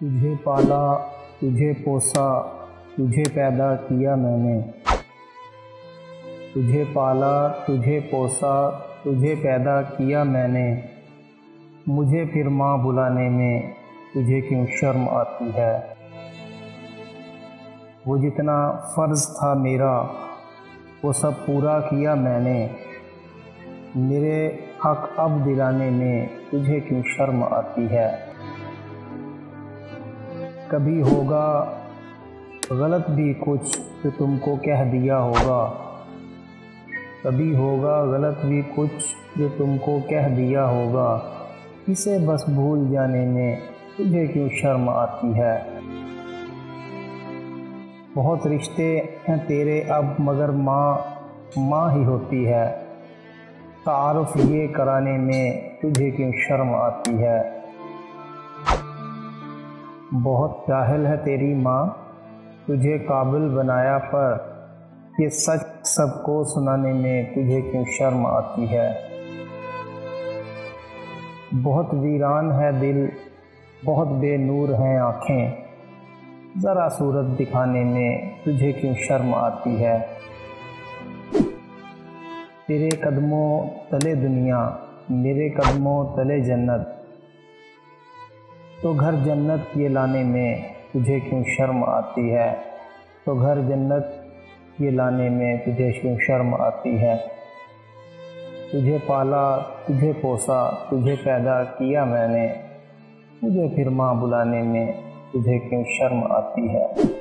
तुझे पाला, तुझे पोसा, तुझे पैदा किया मैंने। तुझे पाला, तुझे पोसा, तुझे पैदा किया मैंने। मुझे फिर माँ बुलाने में तुझे क्यों शर्म आती है। वो जितना फ़र्ज़ था मेरा वो सब पूरा किया मैंने। मेरे हक़ अब दिलाने में तुझे क्यों शर्म आती है। कभी होगा गलत भी कुछ तो तुमको कह दिया होगा। कभी होगा गलत भी कुछ जो तुमको कह दिया होगा। इसे बस भूल जाने में तुझे क्यों शर्म आती है। बहुत रिश्ते हैं तेरे अब मगर माँ ही होती है। तारुफ ये कराने में तुझे क्यों शर्म आती है। बहुत जाहिल है तेरी माँ, तुझे काबिल बनाया पर ये सच सबको सुनाने में तुझे क्यों शर्म आती है। बहुत वीरान है दिल, बहुत बेनूर हैं आँखें, ज़रा सूरत दिखाने में तुझे क्यों शर्म आती है। तेरे कदमों तले दुनिया, मेरे कदमों तले जन्नत, तो घर जन्नत ये लाने में तुझे क्यों शर्म आती है। तो घर जन्नत ये लाने में तुझे क्यों शर्म आती है। तुझे पाला, तुझे पोसा, तुझे पैदा किया मैंने। मुझे फिर माँ बुलाने में तुझे क्यों शर्म आती है।